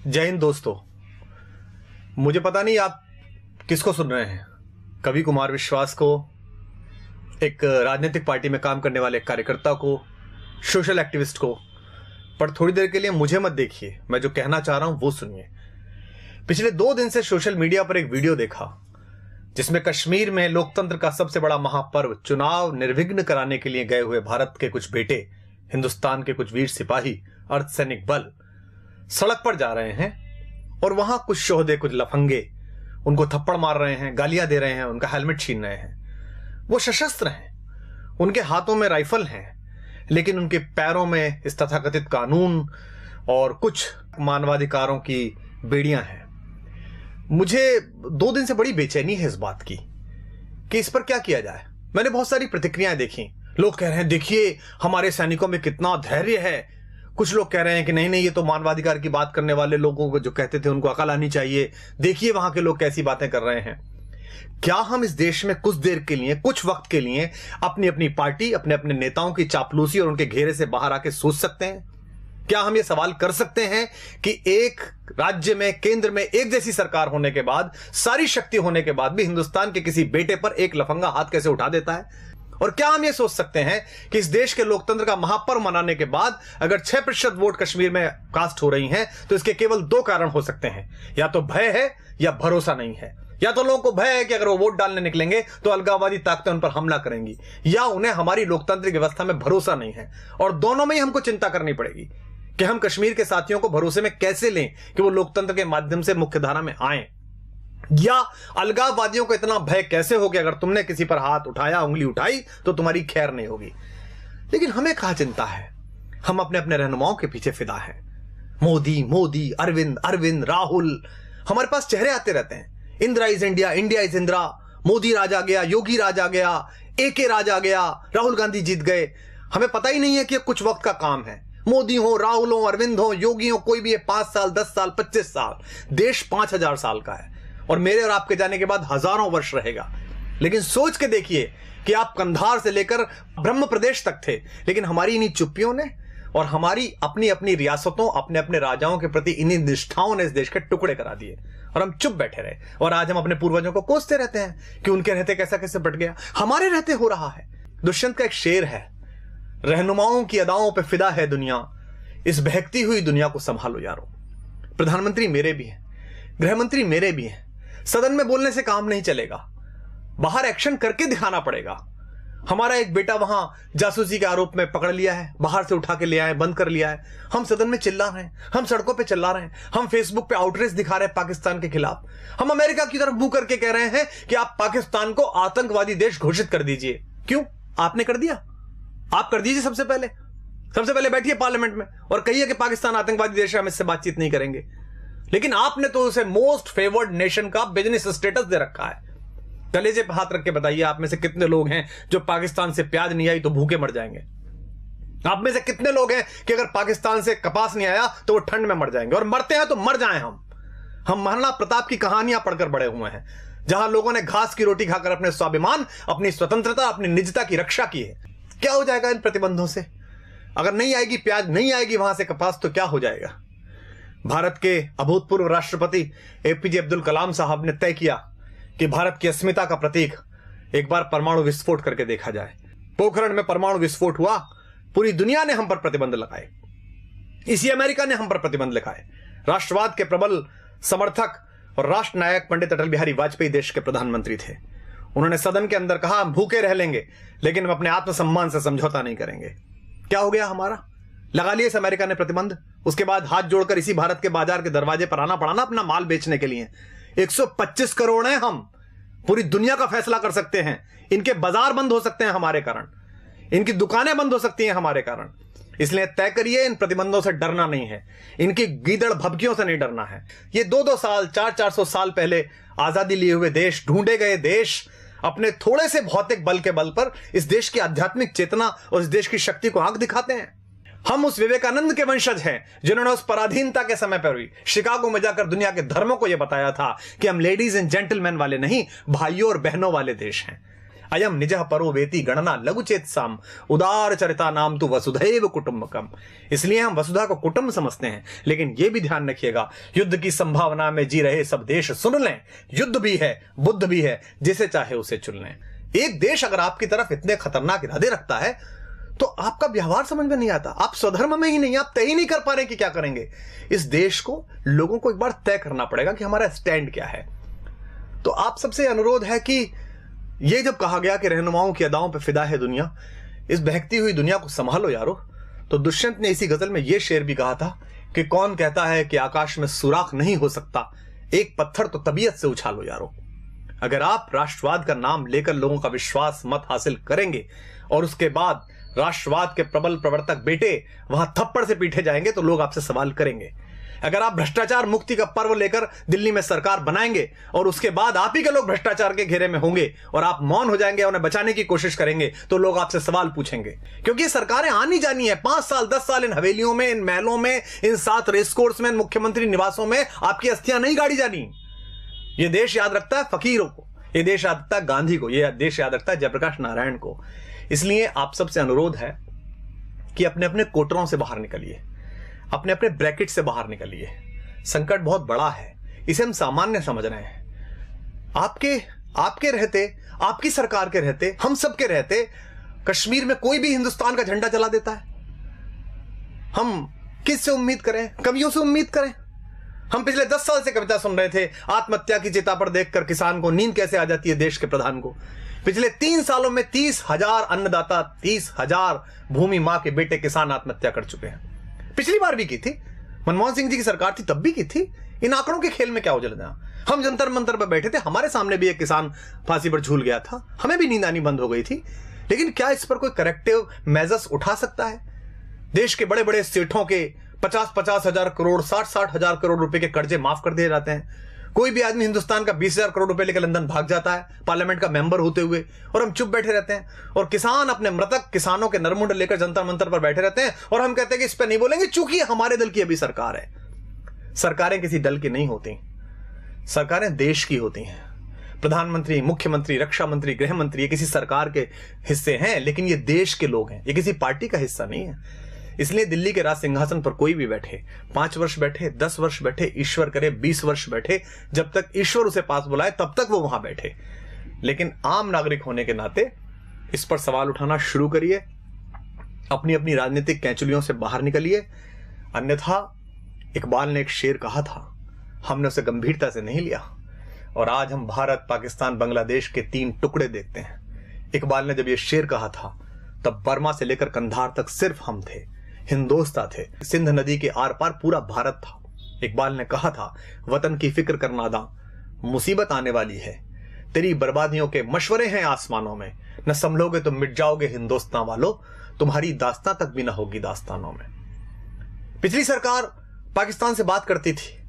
जय हिंद दोस्तों। मुझे पता नहीं आप किसको सुन रहे हैं, कवि कुमार विश्वास को, एक राजनीतिक पार्टी में काम करने वाले कार्यकर्ता को, सोशल एक्टिविस्ट को, पर थोड़ी देर के लिए मुझे मत देखिए। मैं जो कहना चाह रहा हूं वो सुनिए। पिछले 2 दिन से सोशल मीडिया पर एक वीडियो देखा जिसमें कश्मीर में लोकतंत्र का सबसे बड़ा महापर्व चुनाव निर्विघ्न कराने के लिए गए हुए भारत के कुछ बेटे, हिंदुस्तान के कुछ वीर सिपाही, अर्धसैनिक बल सड़क पर जा रहे हैं और वहां कुछ शोहदे, कुछ लफंगे उनको थप्पड़ मार रहे हैं, गालियां दे रहे हैं, उनका हेलमेट छीन रहे हैं। वो सशस्त्र हैं, उनके हाथों में राइफल हैं, लेकिन उनके पैरों में इस तथाकथित कानून और कुछ मानवाधिकारों की बेड़ियां हैं। मुझे 2 दिन से बड़ी बेचैनी है इस बात की कि इस पर क्या किया जाए। मैंने बहुत सारी प्रतिक्रियाएं देखी। लोग कह रहे हैं देखिए हमारे सैनिकों में कितना धैर्य है। कुछ लोग कह रहे हैं कि नहीं ये तो मानवाधिकार की बात करने वाले लोगों को जो कहते थे उनको अकल आनी चाहिए। देखिए वहां के लोग कैसी बातें कर रहे हैं। क्या हम इस देश में कुछ देर के लिए, कुछ वक्त के लिए अपनी अपनी पार्टी, अपने अपने नेताओं की चापलूसी और उनके घेरे से बाहर आके सोच सकते हैं? क्या हम ये सवाल कर सकते हैं कि एक राज्य में, केंद्र में एक जैसी सरकार होने के बाद, सारी शक्ति होने के बाद भी हिंदुस्तान के किसी बेटे पर एक लफंगा हाथ कैसे उठा देता है? और क्या हम ये सोच सकते हैं कि इस देश के लोकतंत्र का महापर्व मनाने के बाद अगर 6% वोट कश्मीर में कास्ट हो रही हैं तो इसके केवल 2 कारण हो सकते हैं, या तो भय है या भरोसा नहीं है। या तो लोगों को भय है कि अगर वो वोट डालने निकलेंगे तो अलगाववादी ताकतें उन पर हमला करेंगी, या उन्हें हमारी लोकतांत्रिक व्यवस्था में भरोसा नहीं है। और दोनों में ही हमको चिंता करनी पड़ेगी कि हम कश्मीर के साथियों को भरोसे में कैसे लें कि वो लोकतंत्र के माध्यम से मुख्यधारा में आए, या अलगाववादियों को इतना भय कैसे हो कि अगर तुमने किसी पर हाथ उठाया, उंगली उठाई तो तुम्हारी खैर नहीं होगी। लेकिन हमें कहां चिंता है, हम अपने अपने रहनुमाओं के पीछे फिदा हैं। मोदी मोदी, अरविंद अरविंद, राहुल, हमारे पास चेहरे आते रहते हैं। Indira is India, India is Indira, Modi राज आ गया, योगी राज आ गया, AK राज आ गया, राहुल गांधी जीत गए। हमें पता ही नहीं है कि कुछ वक्त का काम है। मोदी हो, राहुल हो, अरविंद हो, योगी हो, कोई भी है, 5 साल, 10 साल, 25 साल, देश 5000 साल का है और मेरे और आपके जाने के बाद हजारों वर्ष रहेगा। लेकिन सोच के देखिए कि आप कंधार से लेकर ब्रह्म प्रदेश तक थे, लेकिन हमारी इन्हीं चुप्पियों ने और हमारी अपनी अपनी रियासतों, अपने अपने राजाओं के प्रति इन्हीं निष्ठाओं ने इस देश के टुकड़े करा दिए और हम चुप बैठे रहे। और आज हम अपने पूर्वजों को कोसते रहते हैं कि उनके रहते कैसा कैसे बट गया, हमारे रहते हो रहा है। दुष्यंत का एक शेर है, रहनुमाओं की अदाओं पे फिदा है दुनिया, इस बहकती हुई दुनिया को संभालो यारो। प्रधानमंत्री मेरे भी हैं, गृहमंत्री मेरे भी हैं। सदन में बोलने से काम नहीं चलेगा, बाहर एक्शन करके दिखाना पड़ेगा। हमारा एक बेटा वहां जासूसी के आरोप में पकड़ लिया है, बाहर से उठा के ले आए, बंद कर लिया है। हम सदन में चिल्ला रहे हैं, हम सड़कों पे चिल्ला रहे हैं, हम फेसबुक पे आउटरीच दिखा रहे हैं पाकिस्तान के खिलाफ। हम अमेरिका की तरफ मुंह करके कह रहे हैं कि आप पाकिस्तान को आतंकवादी देश घोषित कर दीजिए। क्यों? आपने कर दिया, आप कर दीजिए। सबसे पहले बैठिए पार्लियामेंट में और कहिए कि पाकिस्तान आतंकवादी देश है, हम इससे बातचीत नहीं करेंगे। लेकिन आपने तो उसे मोस्ट फेवर्ड नेशन का बिजनेस स्टेटस दे रखा है। कलेजे पे हाथ रख के बताइए, आप में से कितने लोग हैं जो पाकिस्तान से प्याज नहीं आई तो भूखे मर जाएंगे? आप में से कितने लोग हैं कि अगर पाकिस्तान से कपास नहीं आया तो वो ठंड में मर जाएंगे? और मरते हैं तो मर जाएं। हम महाराणा प्रताप की कहानियां पढ़कर बड़े हुए हैं, जहां लोगों ने घास की रोटी खाकर अपने स्वाभिमान, अपनी स्वतंत्रता, अपनी निजता की रक्षा की है। क्या हो जाएगा इन प्रतिबंधों से? अगर नहीं आएगी प्याज, नहीं आएगी वहां से कपास, तो क्या हो जाएगा? भारत के अभूतपूर्व राष्ट्रपति APJ अब्दुल कलाम साहब ने तय किया कि भारत की अस्मिता का प्रतीक एक बार परमाणु विस्फोट करके देखा जाए। पोखरण में परमाणु विस्फोट हुआ, पूरी दुनिया ने हम पर प्रतिबंध लगाए, इसी अमेरिका ने हम पर प्रतिबंध लगाए। राष्ट्रवाद के प्रबल समर्थक और राष्ट्र नायक पंडित अटल बिहारी वाजपेयी देश के प्रधानमंत्री थे। उन्होंने सदन के अंदर कहा, हम भूखे रह लेंगे लेकिन हम अपने आत्मसम्मान से समझौता नहीं करेंगे। क्या हो गया हमारा? लगा लिया इस अमेरिका ने प्रतिबंध। उसके बाद हाथ जोड़कर इसी भारत के बाजार के दरवाजे पर आना पड़ा ना अपना माल बेचने के लिए। 125 करोड़ हैं हम, पूरी दुनिया का फैसला कर सकते हैं। इनके बाजार बंद हो सकते हैं हमारे कारण, इनकी दुकानें बंद हो सकती हैं हमारे कारण। इसलिए तय करिए, इन प्रतिबंधों से डरना नहीं है, इनकी गीदड़ भभकियों से नहीं डरना है। ये 2-2 साल, 400-400 साल पहले आजादी लिए हुए देश, ढूंढे गए देश, अपने थोड़े से भौतिक बल के बल पर इस देश की आध्यात्मिक चेतना और इस देश की शक्ति को आंख दिखाते हैं। हम उस विवेकानंद के वंशज हैं जिन्होंने उस पराधीनता के समय पर भी शिकागो में जाकर दुनिया के धर्मों को यह बताया था कि हम लेडीज एंड जेंटलमैन वाले नहीं, भाइयों और बहनों वाले देश हैं। अयम निजः परो वेति गणना लघुचेत साम उदार चरिता नाम तु वसुधैव कुटुंबकम। इसलिए हम वसुधा को कुटुंब समझते हैं। लेकिन यह भी ध्यान रखिएगा, युद्ध की संभावना में जी रहे सब देश सुन लें, युद्ध भी है, बुद्ध भी है, जिसे चाहे उसे चुन लें। एक देश अगर आपकी तरफ इतने खतरनाक इरादे रखता है तो आपका व्यवहार समझ में नहीं आता, आप स्वधर्म में ही नहीं, आप तय ही नहीं कर पा रहे कि क्या करेंगे। इस देश को, लोगों को एक बार तय करना पड़ेगा कि हमारा स्टैंड क्या है। तो आप सबसे अनुरोध है कि ये जब कहा गया कि रहनुमाओं की अदाओं पे फिदा है दुनिया, इस बहकती हुई दुनिया को संभालो यारो, तो दुष्यंत ने इसी गजल में यह शेर भी कहा था कि कौन कहता है कि आकाश में सुराख नहीं हो सकता, एक पत्थर तो तबीयत से उछालो यारो। अगर आप राष्ट्रवाद का नाम लेकर लोगों का विश्वास मत हासिल करेंगे और उसके बाद राष्ट्रवाद के प्रबल प्रवर्तक बेटे वहां थप्पड़ से पीटे जाएंगे तो लोग आपसे सवाल करेंगे। अगर आप भ्रष्टाचार मुक्ति का पर्व लेकर दिल्ली में सरकार बनाएंगे और उसके बाद आप ही के लोग भ्रष्टाचार के घेरे में होंगे और आप मौन हो जाएंगे, उन्हें बचाने की कोशिश करेंगे, तो लोग आपसे सवाल पूछेंगे। क्योंकि सरकारें आनी जानी है, 5 साल 10 साल इन हवेलियों में, इन महलों में, इन 7 रेसकोर्स में, इन मुख्यमंत्री निवासों में आपकी अस्थियां नहीं गाड़ी जानी। यह देश याद रखता है फकीरों को, यह देश याद रखता है गांधी को, यह देश याद रखता है जयप्रकाश नारायण को। इसलिए आप सबसे अनुरोध है कि अपने अपने कोटरों से बाहर निकलिए, अपने अपने ब्रैकेट से बाहर निकलिए। संकट बहुत बड़ा है, इसे हम सामान्य समझ रहे हैं। आपके रहते, आपकी सरकार के रहते, हम सब के रहते कश्मीर में कोई भी हिंदुस्तान का झंडा जला देता है। हम किससे उम्मीद करें? कवियों से उम्मीद करें? हम पिछले 10 साल से कविता सुन रहे थे, आत्महत्या की चिता पर देखकर किसान को नींद कैसे आ जाती है देश के प्रधान को। पिछले 3 सालों में 30,000 अन्नदाता, 30,000 भूमि मां के बेटे किसान आत्महत्या कर चुके हैं। पिछली बार भी की थी, मनमोहन सिंह जी की सरकार थी तब भी की थी। इन आंकड़ों के खेल में क्या उलझना? हम जंतर मंतर पर बैठे थे, हमारे सामने भी एक किसान फांसी पर झूल गया था, हमें भी नींद आनी बंद हो गई थी। लेकिन क्या इस पर कोई करेक्टिव मेजर्स उठा सकता है? देश के बड़े बड़े सेठों के 50-50 हजार करोड़, 60-60 हजार करोड़ रुपए के कर्जे माफ कर दिए जाते हैं। कोई भी आदमी हिंदुस्तान का 20,000 करोड़ रुपए लेकर लंदन भाग जाता है पार्लियामेंट का मेंबर होते हुए, और हम चुप बैठे रहते हैं। और किसान अपने मृतक किसानों के नरमुंड लेकर जनता मंतर पर बैठे रहते हैं और हम कहते हैं कि इस पर नहीं बोलेंगे चूंकि हमारे दल की अभी सरकार है। सरकारें किसी दल की नहीं होती, सरकारें देश की होती हैं। प्रधानमंत्री, मुख्यमंत्री, रक्षा मंत्री, गृह मंत्री ये किसी सरकार के हिस्से हैं, लेकिन ये देश के लोग हैं, ये किसी पार्टी का हिस्सा नहीं है। इसलिए दिल्ली के राज सिंहासन पर कोई भी बैठे, 5 वर्ष बैठे, 10 वर्ष बैठे, ईश्वर करे 20 वर्ष बैठे, जब तक ईश्वर उसे पास बुलाए तब तक वो वहां बैठे। लेकिन आम नागरिक होने के नाते इस पर सवाल उठाना शुरू करिए, अपनी अपनी राजनीतिक कैंचुलियों से बाहर निकलिए। अन्यथा इकबाल ने एक शेर कहा था, हमने उसे गंभीरता से नहीं लिया और आज हम भारत, पाकिस्तान, बांग्लादेश के 3 टुकड़े देखते हैं। इकबाल ने जब यह शेर कहा था तब बर्मा से लेकर कंधार तक सिर्फ हम थे, हिंदोस्तां थे, सिंध नदी के आर पार पूरा भारत था। इकबाल ने कहा था, वतन की फिक्र कर नादा, मुसीबत आने वाली है, तेरी बर्बादियों के मशवरे हैं आसमानों में, न संभलोगे तो मिट जाओगे हिंदोस्तां वालों, तुम्हारी दास्तां तक भी न होगी दास्तानों में। पिछली सरकार पाकिस्तान से बात करती थी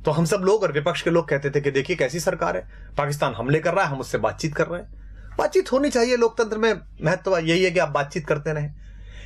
तो हम सब लोग और विपक्ष के लोग कहते थे कि देखिए कैसी सरकार है, पाकिस्तान हमले कर रहा है, हम उससे बातचीत कर रहे हैं। बातचीत होनी चाहिए, लोकतंत्र में महत्व यही है कि आप बातचीत करते रहें।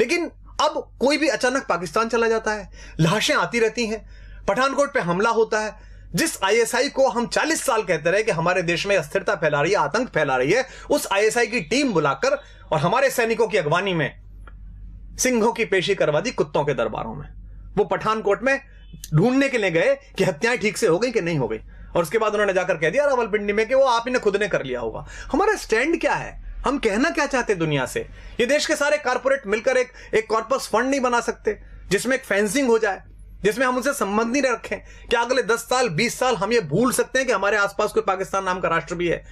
लेकिन अब कोई भी अचानक पाकिस्तान चला जाता है, लाशें आती रहती हैं, पठानकोट पे हमला होता है। जिस आईएसआई को हम 40 साल कहते रहे कि हमारे देश में अस्थिरता फैला रही है, आतंक फैला रही है, उस आईएसआई की टीम बुलाकर और हमारे सैनिकों की अगवानी में सिंहों की पेशी करवा दी कुत्तों के दरबारों में। वो पठानकोट में ढूंढने के लिए गए कि हत्याएं ठीक से हो गई कि नहीं हो गई, और उसके बाद उन्होंने जाकर कह दिया रावलपिंडी में कि वो आप ही ने खुद ने कर लिया होगा। हमारा स्टैंड क्या है? हम कहना क्या चाहते दुनिया से? ये देश के सारे कारपोरेट मिलकर एक कॉर्पस फंड नहीं बना सकते जिसमें एक फेंसिंग हो जाए, जिसमें हम उनसे संबंध नहीं रखें? क्या अगले 10 साल 20 साल हम ये भूल सकते हैं कि हमारे आसपास कोई पाकिस्तान नाम का राष्ट्र भी है?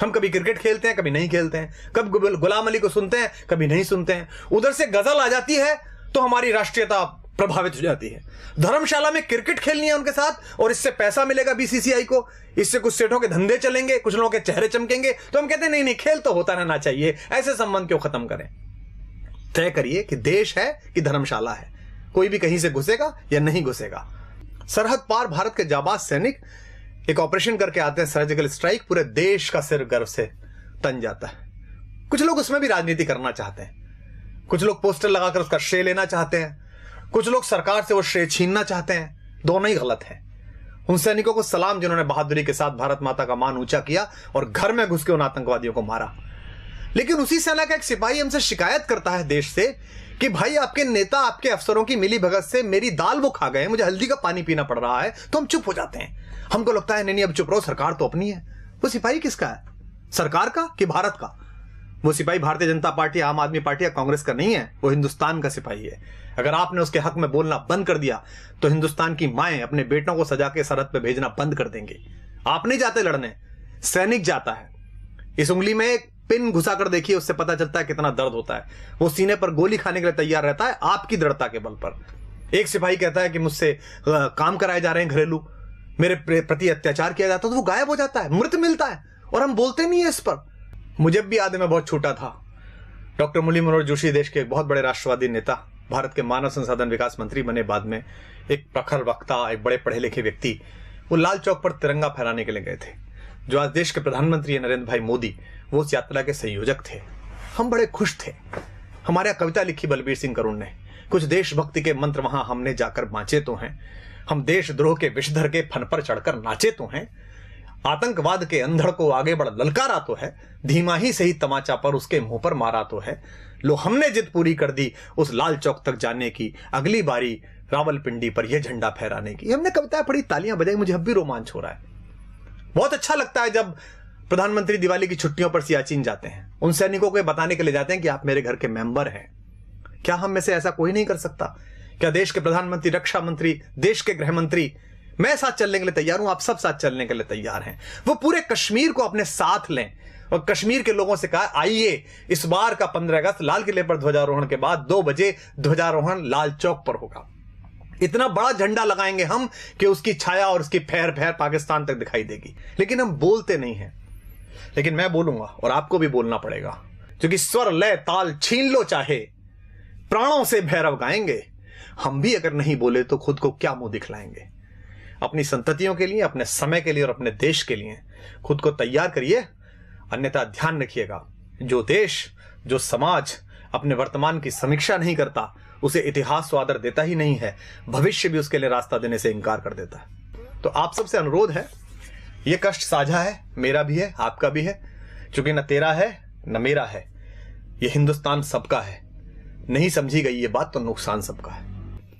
हम कभी क्रिकेट खेलते हैं, कभी नहीं खेलते हैं, कभी गुलाम अली को सुनते हैं, कभी नहीं सुनते हैं। उधर से गजल आ जाती है तो हमारी राष्ट्रीयता प्रभावित हो जाती है। धर्मशाला में क्रिकेट खेलनी है उनके साथ और इससे पैसा मिलेगा बीसीसीआई को, इससे कुछ सेठों के धंधे चलेंगे, कुछ लोगों के चेहरे चमकेंगे, तो हम कहते हैं नहीं नहीं, खेल तो होता रहना चाहिए, ऐसे संबंध क्यों खत्म करें? तय करिए कि देश है कि धर्मशाला है, कोई भी कहीं से घुसेगा या नहीं घुसेगा। सरहद पार भारत के जाबाज सैनिक एक ऑपरेशन करके आते हैं, सर्जिकल स्ट्राइक, पूरे देश का सिर गर्व से तन जाता है। कुछ लोग उसमें भी राजनीति करना चाहते हैं, कुछ लोग पोस्टर लगाकर उसका श्रेय लेना चाहते हैं, कुछ लोग सरकार से वो श्रेय छीनना चाहते हैं। दोनों ही गलत हैं। उन सैनिकों को सलाम जिन्होंने बहादुरी के साथ भारत माता का मान ऊंचा किया और घर में घुस के उन आतंकवादियों को मारा। लेकिन उसी सेना का एक सिपाही हमसे शिकायत करता है देश से कि भाई आपके नेता आपके अफसरों की मिली भगत से मेरी दाल वो खा गए, मुझे हल्दी का पानी पीना पड़ रहा है, तो हम चुप हो जाते हैं। हमको लगता है नहीं अब चुप रहो, सरकार तो अपनी है। वो सिपाही किसका है, सरकार का कि भारत का? वो सिपाही भारतीय जनता पार्टी, आम आदमी पार्टी या कांग्रेस का नहीं है, वो हिंदुस्तान का सिपाही है। अगर आपने उसके हक में बोलना बंद कर दिया तो हिंदुस्तान की माएं अपने बेटों को सजा के सरहद पे भेजना बंद कर देंगी। आप नहीं जाते लड़ने, सैनिक जाता है। इस उंगली में एक पिन घुसा कर देखिए, उससे पता चलता है कितना दर्द होता है। वो सीने पर गोली खाने के लिए तैयार रहता है आपकी दृढ़ता के बल पर। एक सिपाही कहता है कि मुझसे काम कराए जा रहे हैं घरेलू, मेरे प्रति अत्याचार किया जाता है, तो वो गायब हो जाता है, मृत मिलता है और हम बोलते नहीं है इस पर। मुझे भी याद है, मैं बहुत छोटा था, डॉक्टर मुरली मनोहर जोशी देश के एक बहुत बड़े राष्ट्रवादी नेता, भारत के मानव संसाधन विकास मंत्री बने बाद में, एक प्रखर वक्ता, एक बड़े पढ़े लिखे व्यक्ति, वो लाल चौक पर तिरंगा फहराने के लिए गए थे। जो आज देश के प्रधानमंत्री है नरेंद्र भाई मोदी, वो उस यात्रा के संयोजक थे। हम बड़े खुश थे। हमारे यहाँ कविता लिखी बलबीर सिंह करुण ने, कुछ देशभक्ति के मंत्र वहां हमने जाकर बांचे तो हैं, हम देशद्रोह के विषधर के फन पर चढ़कर नाचे तो हैं, आतंकवाद के अंधड़ को आगे बढ़ ललकारा तो है, धीमा ही सही तमाचा पर उसके मुंह पर मारा तो है, लो हमने जिद पूरी कर दी उस लाल चौक तक जाने की, अगली बारी रावलपिंडी पर यह झंडा फहराने की। हमने कविताएं पढ़ी, तालियां बजाई, मुझे अब भी रोमांच हो रहा है। बहुत अच्छा लगता है जब प्रधानमंत्री दिवाली की छुट्टियों पर सियाचिन जाते हैं, उन सैनिकों को बताने के लिए जाते हैं कि आप मेरे घर के मेंबर हैं। क्या हम में से ऐसा कोई नहीं कर सकता? क्या देश के प्रधानमंत्री, रक्षा मंत्री, देश के गृह मंत्री, मैं साथ चलने के लिए तैयार हूं, आप सब साथ चलने के लिए तैयार हैं। वो पूरे कश्मीर को अपने साथ लें और कश्मीर के लोगों से कहा आइए इस बार का 15 अगस्त लाल किले पर ध्वजारोहण के बाद 2 बजे ध्वजारोहण लाल चौक पर होगा। इतना बड़ा झंडा लगाएंगे हम कि उसकी छाया और उसकी फैर फैर पाकिस्तान तक दिखाई देगी। लेकिन हम बोलते नहीं हैं। लेकिन मैं बोलूंगा और आपको भी बोलना पड़ेगा, क्योंकि स्वर लय ताल छीन लो चाहे, प्राणों से भैरव गाएंगे। हम भी अगर नहीं बोले तो खुद को क्या मुंह दिखलाएंगे? अपनी संततियों के लिए, अपने समय के लिए और अपने देश के लिए खुद को तैयार करिए। अन्यथा ध्यान रखिएगा, जो देश, जो समाज अपने वर्तमान की समीक्षा नहीं करता, उसे इतिहास तो आदर देता ही नहीं है, भविष्य भी उसके लिए रास्ता देने से इनकार कर देता है। तो आप सबसे अनुरोध है, यह कष्ट साझा है, मेरा भी है, आपका भी है, क्योंकि न तेरा है न मेरा है, यह हिंदुस्तान सबका है। नहीं समझी गई ये बात तो नुकसान सबका है।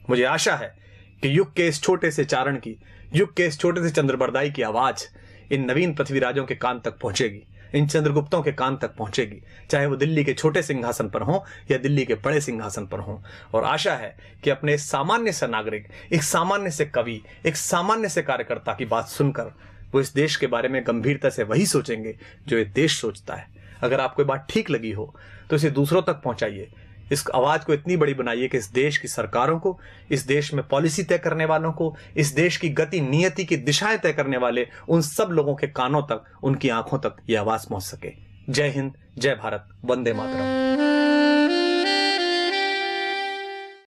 मुझे आशा है कि युग के इस छोटे से चारण की, युग के इस छोटे से चंद्रबरदाई की आवाज इन नवीन पृथ्वीराजों के कान तक पहुंचेगी, इन चंद्रगुप्तों के कान तक पहुंचेगी, चाहे वो दिल्ली के छोटे सिंहासन पर हों या दिल्ली के बड़े सिंहासन पर हों। और आशा है कि अपने सामान्य से नागरिक, एक सामान्य से कवि, एक सामान्य से कार्यकर्ता की बात सुनकर वो इस देश के बारे में गंभीरता से वही सोचेंगे जो ये देश सोचता है। अगर आपको बात ठीक लगी हो तो इसे दूसरों तक पहुंचाइए। इस आवाज को इतनी बड़ी बनाइए कि इस देश की सरकारों को, इस देश में पॉलिसी तय करने वालों को, इस देश की गति नियति की दिशाएं तय करने वाले उन सब लोगों के कानों तक, उनकी आंखों तक यह आवाज पहुंच सके। जय हिंद, जय भारत, वंदे मातरम।